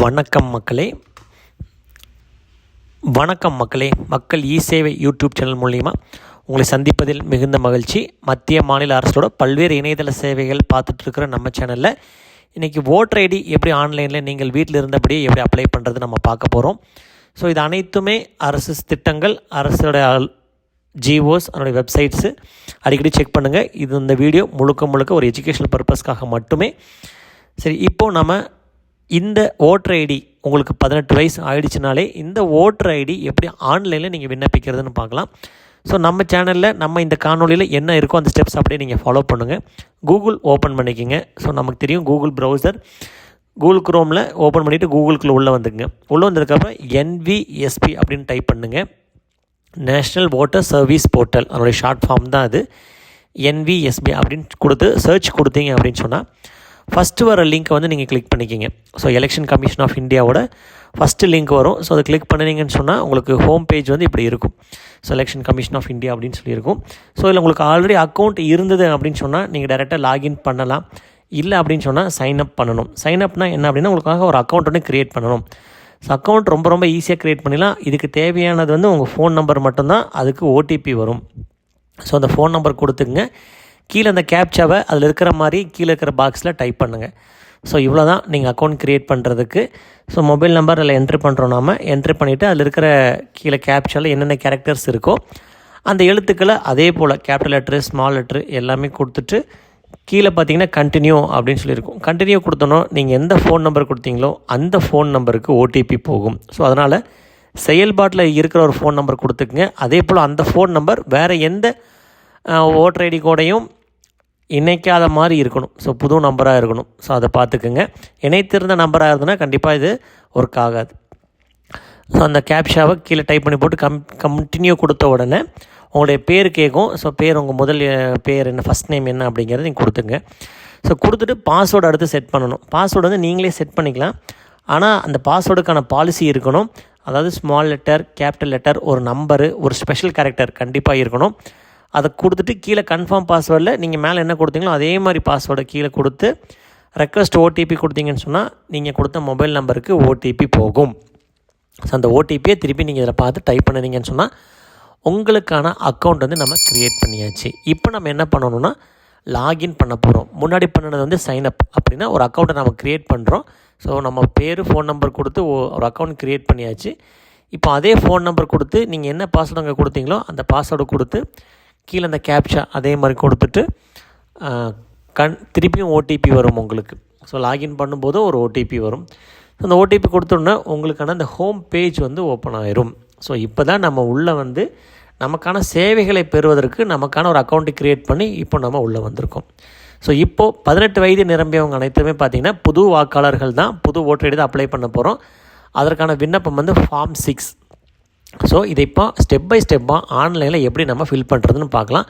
வணக்கம் மக்களே. மக்கள் இ-சேவை யூடியூப் சேனல் மூலிமா உங்களை சந்திப்பதில் மிகுந்த மகிழ்ச்சி. மத்திய மாநில அரசோட பல்வேறு இணையதள சேவைகள் பார்த்துட்ருக்கிற நம்ம சேனலில் இன்றைக்கி ஓட்டர் ஐடி எப்படி ஆன்லைனில் நீங்கள் வீட்டில் இருந்தபடியே எப்படி அப்ளை பண்ணுறது நம்ம பார்க்க போகிறோம். ஸோ இது அனைத்துமே அரசு திட்டங்கள், அரசோட ஜிஓஸ், அதனுடைய வெப்சைட்ஸு அடிக்கடி செக் பண்ணுங்கள். இந்த வீடியோ முழுக்க ஒரு எஜுகேஷனல் பர்பஸ்க்காக மட்டுமே. சரி, இப்போது நம்ம இந்த ஓட்டர் ஐடி உங்களுக்கு 18 வயசு ஆகிடுச்சினாலே இந்த ஓட்டர் ஐடி எப்படி ஆன்லைனில் நீங்கள் விண்ணப்பிக்கிறதுன்னு பார்க்கலாம். ஸோ நம்ம சேனலில் இந்த காணொலியில் என்ன இருக்கோ அந்த ஸ்டெப்ஸ் அப்படியே நீங்கள் ஃபாலோ பண்ணுங்கள். கூகுள் ஓப்பன் பண்ணிக்கோங்க. ஸோ நமக்கு தெரியும் கூகுள் ப்ரௌசர். கூகுள் குரோமில் ஓப்பன் பண்ணிவிட்டு கூகுளுக்குள்ளே உள்ளே வந்துங்க. உள்ளே வந்ததுக்கப்புறம் NVSP அப்படின்னு டைப் பண்ணுங்கள். நேஷ்னல் ஓட்டர் சர்வீஸ் போர்ட்டல், அதனுடைய ஷார்ட் ஃபார்ம் தான் அது. NVSP அப்படின்னு கொடுத்து சர்ச் கொடுத்தீங்க அப்படின்னு சொன்னால் ஃபஸ்ட்டு வர லிங்க்கை நீங்கள் கிளிக் பண்ணிக்கிங்க. ஸோ எலெக்ஷன் கமிஷன் ஆஃப் இந்தியாவோட ஃபஸ்ட்டு லிங்க் வரும். ஸோ அதை கிளிக் பண்ணிங்கன்னு சொன்னால் உங்களுக்கு ஹோம் பேஜ் இப்படி இருக்கும். So election commission of India அப்படின்னு சொல்லியிருக்கும். ஸோ இதில் உங்களுக்கு ஆல்ரெடி அக்கௌண்ட் இருந்தது அப்படின்னு சொன்னால் நீங்கள் டேரெக்டாக லாகின் பண்ணலாம். இல்லை அப்படின்னு சொன்னால் சைன்அப் பண்ணணும். சைன்அப்னா என்ன அப்படின்னா உங்களுக்காக ஒரு அக்கௌண்ட் க்ரியேட் பண்ணணும். ஸோ அக்கௌண்ட் ரொம்ப ஈஸியாக க்ரியேட் பண்ணிடலாம். இதுக்கு தேவையானது உங்கள் ஃபோன் நம்பர் மட்டும்தான். அதுக்கு OTP வரும். ஸோ அந்த ஃபோன் நம்பர் கொடுத்துக்குங்க. கீழே அந்த கேப்சாவை அதில் இருக்கிற மாதிரி கீழே இருக்கிற பாக்ஸில் டைப் பண்ணுங்கள். ஸோ இவ்வளோ தான் நீங்கள் அக்கௌண்ட் க்ரியேட் பண்ணுறதுக்கு. ஸோ மொபைல் நம்பர் அதில் என்ட்ரி பண்ணுறோம். நாம் என்ட்ரி பண்ணிவிட்டு அதில் இருக்கிற கீழே கேப்சாவில் என்னென்ன கேரக்டர்ஸ் இருக்கோ அந்த எழுத்துக்களை அதே போல் கேபிட்டல் லெட்ரு, ஸ்மால் லெட்ரு எல்லாமே கொடுத்துட்டு கீழே பார்த்தீங்கன்னா கண்டினியூ அப்படின்னு சொல்லியிருக்கும். கண்டினியூ கொடுத்தோன்னா நீங்கள் எந்த ஃபோன் நம்பர் கொடுத்தீங்களோ அந்த ஃபோன் நம்பருக்கு OTP போகும். ஸோ அதனால் செயல்பாட்டில் இருக்கிற ஒரு ஃபோன் நம்பர் கொடுத்துக்குங்க. அதே போல் அந்த ஃபோன் நம்பர் வேறு எந்த ஓட்டர் ஐடி கோடையும் இணைக்காத மாதிரி இருக்கணும். ஸோ புது நம்பராக இருக்கணும். ஸோ அதை பார்த்துக்குங்க. இணைத்திருந்த நம்பராக இருந்ததுன்னா கண்டிப்பாக இது ஒர்க் ஆகாது. ஸோ அந்த கேப்ஷாவை கீழே டைப் பண்ணி போட்டு கண்டினியூ கொடுத்த உடனே உங்களுடைய பேர் கேட்கும். ஸோ பேர் உங்கள் முதல் பேர் என்ன, ஃபஸ்ட் நேம் என்ன அப்படிங்கிறத நீங்கள் கொடுத்துங்க. ஸோ கொடுத்துட்டு பாஸ்வேர்டு அடுத்து செட் பண்ணணும். பாஸ்வேர்டு நீங்களே செட் பண்ணிக்கலாம். ஆனால் அந்த பாஸ்வேர்டுக்கான பாலிசி இருக்கணும். அதாவது ஸ்மால் லெட்டர், கேபிட்டல் லெட்டர், ஒரு நம்பரு, ஒரு ஸ்பெஷல் கேரக்டர் கண்டிப்பாக இருக்கணும். அதை கொடுத்துட்டு கீழே கன்ஃபார்ம் பாஸ்வேர்டில் நீங்கள் மேலே என்ன கொடுத்தீங்களோ அதே மாதிரி பாஸ்வேர்டை கீழே கொடுத்து ரெக்வஸ்ட் OTP கொடுத்தீங்கன்னு சொன்னால் நீங்கள் கொடுத்த மொபைல் நம்பருக்கு OTP போகும். ஸோ அந்த OTPயை திருப்பி நீங்கள் இதில் பார்த்து டைப் பண்ணிங்கன்னு சொன்னால் உங்களுக்கான அக்கௌண்ட் நம்ம க்ரியேட் பண்ணியாச்சு. இப்போ நம்ம என்ன பண்ணணும்னா லாகின் பண்ண போகிறோம். முன்னாடி பண்ணினது சைன்அப் அப்படின்னா ஒரு அக்கௌண்ட்டை நம்ம க்ரியேட் பண்ணுறோம். ஸோ நம்ம பேர், ஃபோன் நம்பர் கொடுத்து ஒரு அக்கௌண்ட் க்ரியேட் பண்ணியாச்சு. இப்போ அதே ஃபோன் நம்பர் கொடுத்து நீங்கள் என்ன பாஸ்வேர்டு அங்கே கொடுத்தீங்களோ அந்த பாஸ்வேர்டு கொடுத்து கீழே அந்த கேப்சா அதே மாதிரி கொடுத்துட்டு திருப்பியும் OTP வரும் உங்களுக்கு. ஸோ லாகின் பண்ணும்போது ஒரு OTP வரும். அந்த OTP கொடுத்தோன்னா உங்களுக்கான அந்த ஹோம் பேஜ் ஓப்பன் ஆயிரும். ஸோ இப்போ தான் நம்ம உள்ளே நமக்கான சேவைகளை பெறுவதற்கு நமக்கான ஒரு அக்கௌண்ட்டை க்ரியேட் பண்ணி இப்போ நம்ம உள்ளே வந்திருக்கோம். ஸோ இப்போது 18 வயது நிரம்பியவங்க அனைத்துமே பார்த்திங்கன்னா புது வாக்காளர்கள் தான். புது ஓட்டர் ஐடி தான் அப்ளை பண்ண போகிறோம். அதற்கான விண்ணப்பம் ஃபார்ம் 6. ஸோ இதை இப்போ ஸ்டெப் பை ஸ்டெப்பாக ஆன்லைனில் எப்படி நம்ம ஃபில் பண்ணுறதுன்னு பார்க்கலாம்.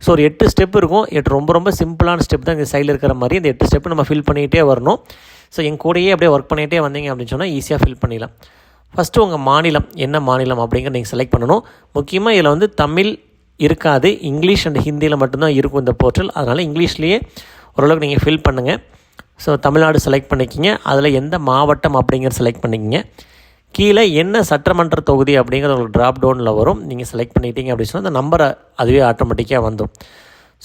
ஸோ ஒரு 8 ஸ்டெப் இருக்கும். 8 ரொம்ப சிம்பிளான ஸ்டெப் தான். இங்கே சைடில் இருக்கிற மாதிரி இந்த 8 ஸ்டெப்பு நம்ம ஃபில் பண்ணிகிட்டே வரணும். ஸோ என் கூடயே அப்படியே ஒர்க் பண்ணிகிட்டே வந்தீங்க அப்படின்னு சொன்னால் ஈஸியாக ஃபில் பண்ணிடலாம். ஃபஸ்ட்டு உங்கள் மாநிலம் என்ன மாநிலம் அப்படிங்கிற நீங்கள் செலக்ட் பண்ணணும். முக்கியமாக இதில் தமிழ் இருக்காது, இங்கிலீஷ் அண்ட் ஹிந்தியில் மட்டும்தான் இருக்கும் இந்த போர்ட்டல். அதனால் இங்கிலீஷ்லேயே ஓரளவுக்கு நீங்கள் ஃபில் பண்ணுங்கள். ஸோ தமிழ்நாடு செலக்ட் பண்ணிக்கிங்க. அதில் எந்த மாவட்டம் அப்படிங்கிறத செலக்ட் பண்ணிக்கிங்க. கீழே என்ன சட்டமன்ற தொகுதி அப்படிங்கிறது உங்களுக்கு ட்ராப் டவுனில் வரும். நீங்கள் செலக்ட் பண்ணிட்டீங்க அப்படின்னு சொன்னால் அந்த நம்பரை அதுவே ஆட்டோமேட்டிக்காக வந்துடும்.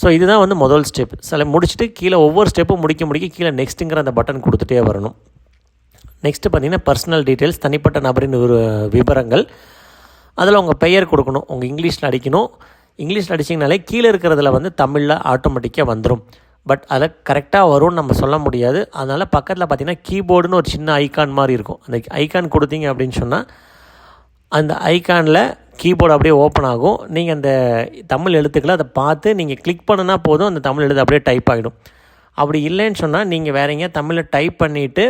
ஸோ இதுதான் முதல் ஸ்டெப். முடிச்சுட்டு கீழே ஒவ்வொரு ஸ்டெப்பும் முடிக்க கீழே நெக்ஸ்ட்டுங்கிற அந்த பட்டன் கொடுத்துட்டே வரணும். நெக்ஸ்ட்டு பார்த்திங்கன்னா பர்சனல் டீட்டெயில்ஸ், தனிப்பட்ட நபரின் ஒரு விவரங்கள். அதில் உங்கள் பெயர் கொடுக்கணும். உங்கள் இங்கிலீஷில் அடிக்கணும். இங்கிலீஷில் அடிச்சிங்கனாலே கீழே இருக்கிறதுல தமிழில் ஆட்டோமேட்டிக்காக வந்துடும். பட் அதில் கரெக்டாக வரும்னு நம்ம சொல்ல முடியாது. அதனால் பக்கத்தில் பார்த்திங்கன்னா கீபோர்டுன்னு ஒரு சின்ன ஐக்கான் மாதிரி இருக்கும். அந்த ஐக்கான் கொடுத்தீங்க அப்படின்னு சொன்னால் அந்த ஐக்கானில் கீபோர்டு அப்படியே ஓப்பன் ஆகும். நீங்கள் அந்த தமிழ் எழுத்துக்களை அதை பார்த்து நீங்கள் கிளிக் பண்ணினா போதும், அந்த தமிழ் எழுத்து அப்படியே டைப் ஆகிடும். அப்படி இல்லைன்னு சொன்னால் நீங்கள் வேறு எங்கேயா தமிழில் டைப் பண்ணிவிட்டு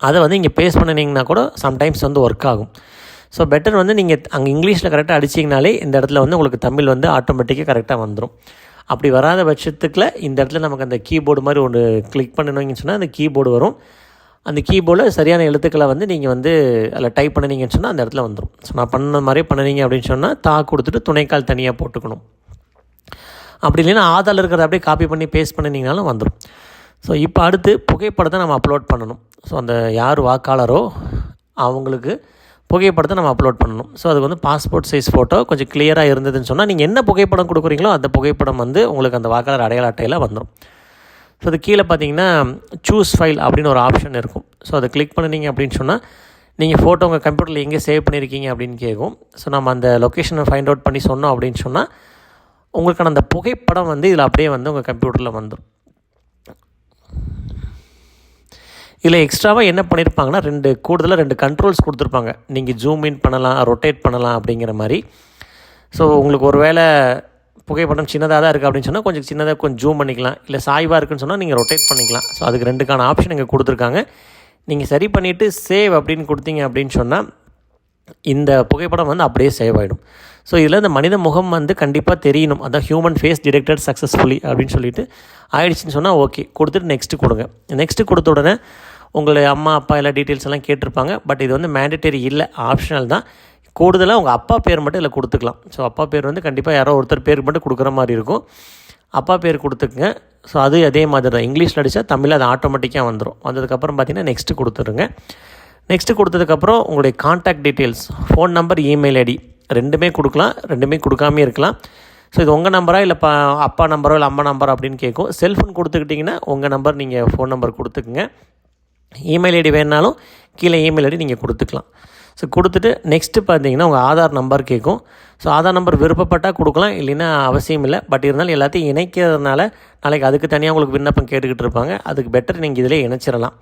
அதை இங்கே பேஸ்ட் பண்ணிங்கன்னா கூட சம்டைம்ஸ் ஒர்க் ஆகும். ஸோ பெட்டர் நீங்கள் அங்கே இங்கிலீஷில் கரெக்டாக அடிச்சிங்கனாலே இந்த இடத்துல உங்களுக்கு தமிழ் ஆட்டோமேட்டிக்காக கரெக்டாக வந்துடும். அப்படி வராத பட்சத்துக்குள்ள இந்த இடத்துல நமக்கு அந்த கீபோர்டு மாதிரி ஒன்று கிளிக் பண்ணணுங்கன்னு சொன்னால் அந்த கீபோர்டு வரும். அந்த கீபோர்டில் சரியான எழுத்துக்களை நீங்கள் அதில் டைப் பண்ணிங்கன்னு சொன்னால் அந்த இடத்துல வந்துடும். ஸோ நான் பண்ண மாதிரியே பண்ணினீங்க அப்படின்னு சொன்னால் கொடுத்துட்டு துணைக்கால் தனியாக போட்டுக்கணும். அப்படி இல்லைன்னா ஆதாரில் இருக்கிறத அப்படியே காப்பி பண்ணி பேஸ்ட் பண்ணிங்கனாலும் வந்துடும். ஸோ இப்போ அடுத்து புகைப்படத்தை நம்ம அப்லோட் பண்ணணும். ஸோ அந்த யார் வாக்காளரோ அவங்களுக்கு புகைப்படத்தை நம்ம அப்லோட் பண்ணணும். ஸோ அதுக்கு வந்து பாஸ்போர்ட் சைஸ் ஃபோட்டோ கொஞ்சம் கிளியராக இருந்ததுன்னு சொன்னால் நீங்கள் என்ன புகைப்படம் கொடுக்குறீங்களோ அந்த புகைப்படம் வந்து உங்களுக்கு அந்த வாக்காளர் அடையாள அட்டையில் வந்துடும். ஸோ அது கீழே பார்த்தீங்கன்னா சூஸ் ஃபைல் அப்படின்னு ஒரு ஆப்ஷன் இருக்கும். ஸோ அதை கிளிக் பண்ணினீங்க அப்படின்னு சொன்னால் நீங்கள் ஃபோட்டோ உங்கள் கம்ப்யூட்டரில் எங்கே சேவ் பண்ணியிருக்கீங்க அப்படின்னு கேட்கும். ஸோ நம்ம அந்த லொக்கேஷனை ஃபைண்ட் அவுட் பண்ணி சொன்னோம் அப்படின்னு சொன்னால் உங்களுக்கான அந்த புகைப்படம் வந்து இதில் அப்படியே வந்து உங்கள் கம்ப்யூட்டரில் வந்துடும். இதில் எக்ஸ்ட்ராவாக என்ன பண்ணியிருப்பாங்கன்னா கூடுதலாக 2 கண்ட்ரோல்ஸ் கொடுத்துருப்பாங்க. நீங்கள் ஜூம் இன் பண்ணலாம், ரொட்டேட் பண்ணலாம் அப்படிங்கிற மாதிரி. ஸோ உங்களுக்கு ஒரு வேளை புகைப்படம் சின்னதாக தான் இருக்குது அப்படின்னு சொன்னால் கொஞ்சம் சின்னதாக கொஞ்சம் ஜூம் பண்ணிக்கலாம், இல்லை சாய்வாக இருக்குன்னு சொன்னால் நீங்கள் ரொட்டேட் பண்ணிக்கலாம். ஸோ அதுக்கு 2க்கான ஆப்ஷன் இங்கே கொடுத்துருக்காங்க. நீங்கள் சரி பண்ணிவிட்டு சேவ் அப்படின்னு கொடுத்தீங்க அப்படின்னு சொன்னால் இந்த புகைப்படம் வந்து அப்படியே சேவ் ஆகிடும். ஸோ இதில் இந்த மனித முகம் வந்து கண்டிப்பாக தெரியணும். அதான் ஹியூமன் ஃபேஸ் டிடெக்டட் சக்ஸஸ்ஃபுல்லி அப்படின்னு சொல்லிட்டு ஆயிடுச்சுன்னு சொன்னால் ஓகே கொடுத்துட்டு நெக்ஸ்ட்டு கொடுங்க. நெக்ஸ்ட்டு கொடுத்த உடனே உங்களை அம்மா அப்பா எல்லா டீட்டெயில்ஸ் எல்லாம் கேட்டிருப்பாங்க. பட் இது வந்து மேண்டேட்டரி இல்லை, ஆப்ஷனல் தான். கூடுதலாக உங்கள் அப்பா பேர் மட்டும் இதில் கொடுத்துக்கலாம். ஸோ அப்பா பேர் வந்து கண்டிப்பாக யாரோ ஒருத்தர் பேர் மட்டும் கொடுக்குற மாதிரி இருக்கும். அப்பா பேர் கொடுத்துக்குங்க. ஸோ அது அதே மாதிரி தான், இங்கிலீஷில் அடித்தா தமிழில் அது ஆட்டோமேட்டிக்காக வந்துடும். வந்ததுக்கப்புறம் பார்த்திங்கன்னா நெக்ஸ்ட்டு கொடுத்துருங்க. நெக்ஸ்ட்டு கொடுத்ததுக்கப்புறம் உங்களுடைய contact details, phone number, email ID 2மே கொடுக்கலாம், 2மே கொடுக்காமே இருக்கலாம். ஸோ இது உங்கள் நம்பரா இல்லை அப்பா நம்பரோ இல்லை அம்மா நம்பர் அப்படின்னு கேட்கும். செல்ஃபோன் கொடுத்துக்கிட்டிங்கன்னா உங்கள் நம்பர் நீங்கள் ஃபோன் நம்பர் கொடுத்துக்குங்க. இமெயில் ஐடி வேணுனாலும் கீழே இமெயில் ஐடி நீங்கள் கொடுத்துக்கலாம். ஸோ கொடுத்துட்டு நெக்ஸ்ட்டு பார்த்தீங்கன்னா உங்கள் ஆதார் நம்பர் கேட்கும். ஸோ ஆதார் நம்பர் விருப்பப்பட்டால் கொடுக்கலாம், இல்லைன்னா அவசியம் இல்லை. பட் இருந்தாலும் எல்லாத்தையும் இணைக்கிறதுனால நாளைக்கு அதுக்கு தனியாக உங்களுக்கு விண்ணப்பம் கேட்டுக்கிட்டு இருப்பாங்க. அதுக்கு பெட்டர் நீங்கள் இதிலே இணைச்சிடலாம்.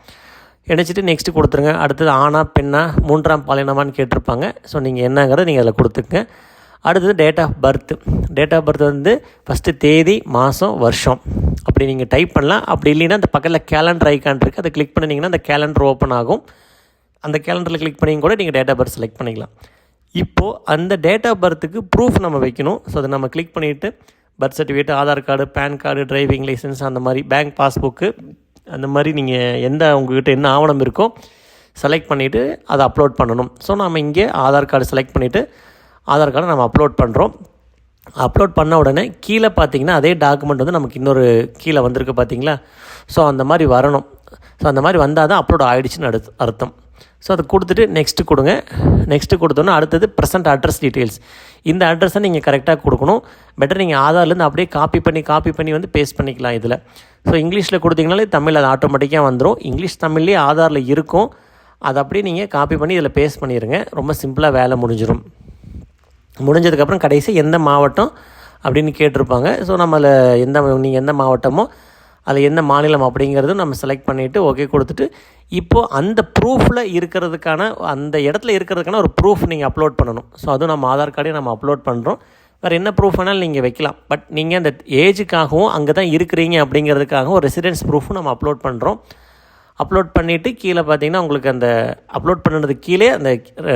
இணைச்சிட்டு நெக்ஸ்ட்டு கொடுத்துருங்க. அடுத்தது ஆணா பெண்ணா 3ஆம் பாலினமான்னு கேட்டிருப்பாங்க. ஸோ நீங்கள் என்னங்கிறத நீங்கள் அதில் கொடுத்துக்குங்க. அடுத்தது டேட் ஆஃப் பர்த் வந்து ஃபஸ்ட்டு தேதி, மாதம், வருஷம் அப்படி நீங்கள் டைப் பண்ணலாம். அப்படி இல்லைன்னா அந்த பக்கத்தில் கேலண்டர் ஐக்கான் இருக்குது, அதை கிளிக் பண்ணிங்கன்னா அந்த கேலண்டர் ஓப்பன் ஆகும். அந்த கேலண்டரில் கிளிக் பண்ணி கூட நீங்கள் டேட் ஆஃப் பர்த் செலக்ட் பண்ணிக்கலாம். இப்போது அந்த டேட் ஆஃப் பர்த்துக்கு ப்ரூஃப் நம்ம வைக்கணும். ஸோ அதை நம்ம கிளிக் பண்ணிவிட்டு birth certificate, Aadhaar card, PAN card, driving licence, அந்த மாதிரி பேங்க் பாஸ்புக்கு, அந்த மாதிரி நீங்கள் உங்கள்கிட்ட என்ன ஆவணம் இருக்கோ செலக்ட் பண்ணிவிட்டு அதை அப்லோட் பண்ணணும். ஸோ நம்ம இங்கே ஆதார் கார்டு செலக்ட் பண்ணிவிட்டு ஆதார் கார்டை நம்ம அப்லோட் பண்ணுறோம். அப்லோட் பண்ண உடனே கீழே பார்த்தீங்கன்னா அதே டாக்குமெண்ட் வந்து நமக்கு இன்னொரு கீழே வந்திருக்கு பார்த்தீங்களா. ஸோ அந்த மாதிரி வரணும். ஸோ அந்த மாதிரி வந்தால் தான் அப்லோட் ஆகிடுச்சின்னு அர்த்தம். ஸோ அதை கொடுத்துட்டு நெக்ஸ்ட்டு கொடுங்க. நெக்ஸ்ட்டு கொடுத்தோன்னா அடுத்தது ப்ரெசென்ட் அட்ரஸ் டீட்டெயில்ஸ். இந்த அட்ரஸை நீங்கள் கரெக்டாக கொடுக்கணும். பெட்டர் நீங்கள் ஆதார்லேருந்து அப்படியே காப்பி பண்ணி வந்து பேஸ்ட் பண்ணிக்கலாம் இதில். ஸோ இங்கிலீஷில் கொடுத்தீங்கனாலே தமிழ் அது ஆட்டோமேட்டிக்காக வந்துடும். இங்கிலீஷ் தமிழ்லேயே ஆதாரில் இருக்கும். அதை அப்படியே நீங்கள் காப்பி பண்ணி இதில் பேஸ்ட் பண்ணிடுங்க. ரொம்ப சிம்பிளாக வேலை முடிஞ்சிடும். முடிஞ்சதுக்கப்புறம் கடைசி எந்த மாவட்டம் அப்படின்னு கேட்டிருப்பாங்க. ஸோ நம்மள நீங்கள் எந்த மாவட்டமோ அதில் எந்த மாநிலம் அப்படிங்கிறது நம்ம செலக்ட் பண்ணிவிட்டு ஓகே கொடுத்துட்டு இப்போது அந்த ப்ரூஃபில் இருக்கிறதுக்கான அந்த இடத்துல இருக்கிறதுக்கான ஒரு ப்ரூஃப் நீங்கள் அப்லோட் பண்ணணும். ஸோ அதுவும் நம்ம ஆதார் கார்டையும் நம்ம அப்லோட் பண்ணுறோம். வேறு என்ன ப்ரூஃப் வேணாலும் நீங்கள் வைக்கலாம். பட் நீங்கள் அந்த ஏஜுக்காகவும் அங்கே தான் இருக்கிறீங்க அப்படிங்கிறதுக்காகவும் ஒரு ரெசிடென்ஸ் ப்ரூஃபும் நம்ம அப்லோட் பண்ணுறோம். அப்லோட் பண்ணிவிட்டு கீழே பார்த்தீங்கன்னா உங்களுக்கு அந்த அப்லோட் பண்ணுறது கீழே அந்த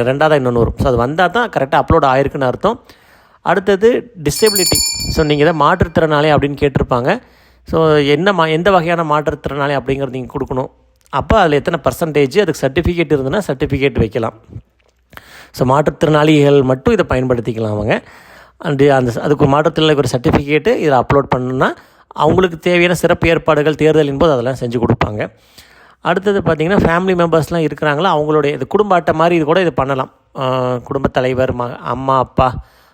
2ஆவது இன்னொன்று வரும். ஸோ அது வந்தால் தான் கரெக்டாக அப்லோட் ஆகிருக்குன்னு அர்த்தம். அடுத்தது டிசபிலிட்டி. ஸோ நீங்கள் இதை மாற்றுத்திறனாளி அப்படின்னு கேட்டிருப்பாங்க. ஸோ எந்த வகையான மாற்றுத்திறனாளி அப்படிங்கிறது நீங்கள் கொடுக்கணும். அப்போ அதில் எத்தனை பர்சன்டேஜ், அதுக்கு சர்டிஃபிகேட் இருந்ததுன்னா சர்டிஃபிகேட் வைக்கலாம். ஸோ மாற்றுத்திறனாளிகள் மட்டும் இதை பயன்படுத்திக்கலாம் அவங்க. அதுக்கு மாற்றுத்திறனாளிக்கு ஒரு சர்டிஃபிகேட்டு இதில் அப்லோட் பண்ணணுன்னா அவங்களுக்கு தேவையான சிறப்பு ஏற்பாடுகள் தேர்தலின் போது அதெல்லாம் செஞ்சு கொடுப்பாங்க. அடுத்தது பார்த்திங்கன்னா ஃபேமிலி மெம்பர்ஸ்லாம் இருக்கிறாங்களா அவங்களுடைய இது குடும்ப அட்டை மாதிரி இது கூட இது பண்ணலாம். குடும்பத் தலைவர், அம்மா அப்பா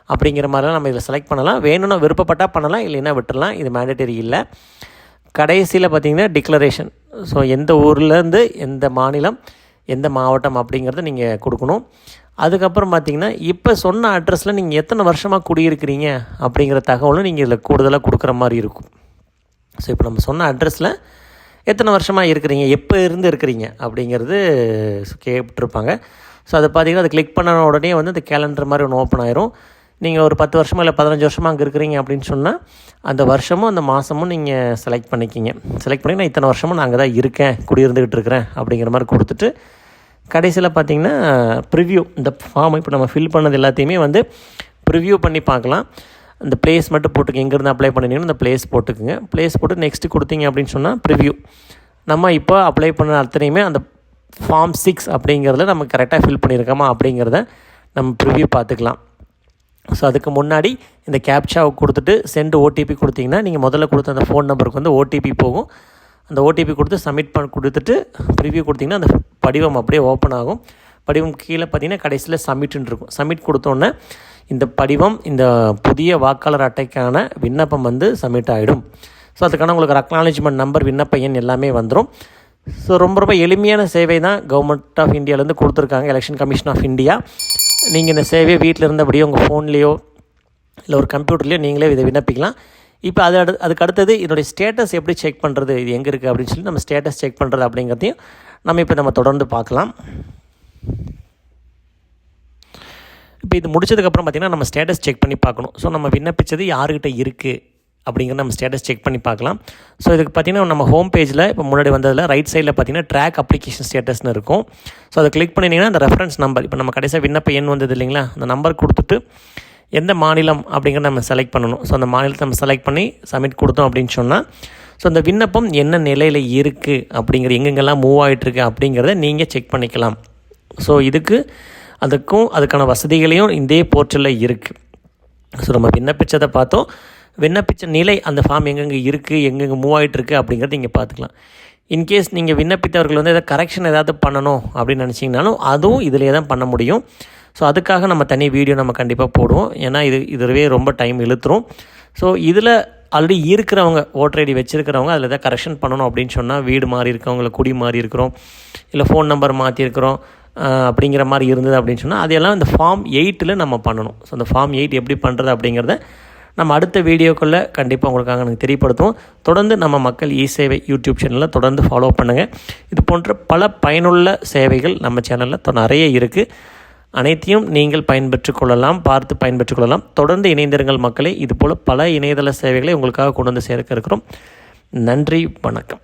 அப்படிங்கிற மாதிரிலாம் நம்ம இதில் செலக்ட் பண்ணலாம். வேணும்னா விருப்பப்பட்டால் பண்ணலாம், இல்லைன்னா விட்டுடலாம். இது மேண்டேட்டரி இல்லை. கடைசியில் பார்த்திங்கன்னா டிக்ளரேஷன். ஸோ எந்த ஊர்லேருந்து எந்த மாநிலம் எந்த மாவட்டம் அப்படிங்கிறத நீங்கள் கொடுக்கணும். அதுக்கப்புறம் பார்த்திங்கன்னா இப்போ சொன்ன அட்ரஸில் நீங்கள் எத்தனை வருஷமாக குடியிருக்கிறீங்க அப்படிங்கிற தகவலும் நீங்கள் இதில் கூடுதலாக கொடுக்குற மாதிரி இருக்கும். ஸோ இப்போ நம்ம சொன்ன அட்ரஸில் எத்தனை வருஷமாக இருக்கிறீங்க, எப்போ இருந்து இருக்கிறீங்க அப்படிங்கிறது கேட்டுருப்பாங்க. ஸோ அதை பார்த்திங்கன்னா அதை கிளிக் பண்ண உடனே வந்து அந்த கேலண்டர் மாதிரி ஒன்று ஓப்பன் ஆயிரும். நீங்கள் ஒரு 10 வருஷமாக இல்லை 15 வருஷமாக அங்கே இருக்கிறீங்க அப்படின்னு சொன்னால் அந்த வருஷமும் அந்த மாதமும் நீங்கள் செலக்ட் பண்ணிக்கிங்க. செலக்ட் பண்ணி நான் இத்தனை வருஷமும் நான் அங்கே தான் இருக்கேன், குடியிருந்துக்கிட்டு இருக்கிறேன் அப்படிங்கிற மாதிரி கொடுத்துட்டு கடைசியில் பார்த்திங்கன்னா ப்ரிவ்யூ. இந்த ஃபார்ம் இப்போ நம்ம ஃபில் பண்ணது எல்லாத்தையுமே வந்து ப்ரிவ்யூ பண்ணி பார்க்கலாம். அந்த ப்ளேஸ் மட்டும் போட்டுக்க, எங்கேருந்து அப்ளை பண்ணிங்கன்னா அந்த ப்ளேஸ் போட்டுக்குங்க. ப்ளேஸ் போட்டு நெக்ஸ்ட்டு கொடுத்தீங்க அப்படின்னு சொன்னால் ப்ரிவ்யூ. நம்ம இப்போ அப்ளை பண்ண அத்தனையுமே அந்த ஃபார்ம் 6 அப்படிங்கிறத நம்ம கரெக்டாக ஃபில் பண்ணியிருக்கோமா அப்படிங்கிறத நம்ம ப்ரிவ்யூ பார்த்துக்கலாம். ஸோ அதுக்கு முன்னாடி இந்த கேப்சாவை கொடுத்துட்டு சென்ட் ஓடிபி கொடுத்தீங்கன்னா நீங்கள் முதல்ல கொடுத்த அந்த ஃபோன் நம்பருக்கு வந்து ஓடிபி போகும். அந்த ஓடிபி கொடுத்து சப்மிட் கொடுத்துட்டு ப்ரிவ்யூ கொடுத்திங்கன்னா அந்த படிவம் அப்படியே ஓப்பன் ஆகும். படிவம் கீழே பார்த்திங்கன்னா கடைசியில் சப்மிட்னு இருக்கும். சப்மிட் கொடுத்தோன்னே இந்த படிவம் இந்த புதிய வாக்காளர் அட்டைக்கான விண்ணப்பம் வந்து சப்மிட் ஆகிடும். ஸோ அதுக்கான உங்களுக்கு அக்னாலஜ்மெண்ட் நம்பர், விண்ணப்ப எண் எல்லாமே வந்துடும். ஸோ ரொம்ப எளிமையான சேவை தான் கவர்மெண்ட் ஆஃப் இந்தியாவிலேருந்து கொடுத்துருக்காங்க, எலெக்ஷன் கமிஷன் ஆஃப் இந்தியா. நீங்கள் இந்த சேவையை வீட்டில் இருந்தபடியோ உங்கள் ஃபோன்லேயோ இல்லை ஒரு கம்ப்யூட்டர்லேயோ நீங்களே இதை விண்ணப்பிக்கலாம். இப்போ அதுக்கு அடுத்தது இதனுடைய ஸ்டேட்டஸ் எப்படி செக் பண்ணுறது, இது எங்கே இருக்குது அப்படின்னு சொல்லி நம்ம ஸ்டேட்டஸ் செக் பண்ணுறது அப்படிங்கிறதையும் நம்ம தொடர்ந்து பார்க்கலாம். இப்போ இது முடிச்சதுக்கப்புறம் பார்த்திங்கன்னா நம்ம ஸ்டேட்டஸ் செக் பண்ணி பார்க்கணும். ஸோ நம்ம விண்ணப்பித்தது யாருக்கிட்ட இருக்குது அப்படிங்கிற நம்ம ஸ்டேட்டஸ் செக் பண்ணி பார்க்கலாம். ஸோ இதுக்கு பார்த்திங்கன்னா நம்ம ஹோம் பேஜில் இப்போ முன்னாடி வந்ததில் ரைட் சைடில் பார்த்திங்கன்னா ட்ராக் அப்ளிகேஷன் ஸ்டேட்டஸ்னு இருக்கும். ஸோ அதை கிளிக் பண்ணிங்கன்னா அந்த ரெஃபரன்ஸ் நம்பர், இப்போ நம்ம கடைசியாக விண்ணப்ப எண் வந்தது இல்லைங்களா, அந்த நம்பர் கொடுத்துட்டு எந்த மாநிலம் அப்படிங்கிறத நம்ம செலக்ட் பண்ணணும். ஸோ அந்த மாநிலத்தை நம்ம செலக்ட் பண்ணி சப்மிட் கொடுத்தோம் அப்படின்னு சொன்னால் ஸோ அந்த விண்ணப்பம் என்ன நிலையில் இருக்குது அப்படிங்கிற எங்கெங்கெல்லாம் மூவ் ஆகிட்டுருக்கு அப்படிங்கிறத நீங்கள் செக் பண்ணிக்கலாம். ஸோ அதுக்கான வசதிகளையும் இதே போர்ட்டலில் இருக்குது. ஸோ நம்ம விண்ணப்பித்ததை பார்த்தோம், விண்ணப்பித்த நிலை அந்த ஃபார்ம் எங்கெங்கே இருக்குது, எங்கெங்கே மூவ் ஆகிட்டுருக்கு அப்படிங்கிறது இங்கே பார்த்துக்கலாம். இன்கேஸ் நீங்கள் விண்ணப்பித்தவர்கள் வந்து எதாவது கரெக்ஷன் ஏதாவது பண்ணணும் அப்படின்னு நினச்சிங்கனாலும் அதுவும் இதிலே தான் பண்ண முடியும். ஸோ அதுக்காக நம்ம தனி வீடியோ நம்ம கண்டிப்பாக போடுவோம். ஏன்னா இதுவே ரொம்ப டைம் இழுத்துரும். ஸோ இதில் ஆல்ரெடி இருக்கிறவங்க ஓட்டர் ஐடி வச்சுருக்கிறவங்க அதில் எதாவது கரெக்ஷன் பண்ணணும் அப்படின்னு சொன்னால், வீடு மாறி இருக்கவங்கள குடி மாறி இருக்கிறோம், இல்லை ஃபோன் நம்பர் மாற்றிருக்கிறோம் அப்படிங்கிற மாதிரி இருந்தது அப்படின்னு சொன்னால் அதையெல்லாம் இந்த ஃபார்ம் 8 நம்ம பண்ணணும். ஸோ அந்த ஃபார்ம் 8 எப்படி பண்ணுறது அப்படிங்கிறத நம்ம அடுத்த வீடியோக்குள்ளே கண்டிப்பாக உங்களுக்காக எனக்கு தெரியப்படுத்துவோம். தொடர்ந்து நம்ம மக்கள் இ-சேவை யூடியூப் சேனலில் தொடர்ந்து ஃபாலோ பண்ணுங்கள். இது போன்ற பல பயனுள்ள சேவைகள் நம்ம சேனலில் நிறைய இருக்குது. அனைத்தையும் நீங்கள் பார்த்து பயன்பெற்றுக் கொள்ளலாம். தொடர்ந்து இணைந்திருங்கள் மக்களே. இதுபோல் பல இணையதள சேவைகளை உங்களுக்காக கொண்டு வந்து சேர்க்க இருக்கிறோம். நன்றி, வணக்கம்.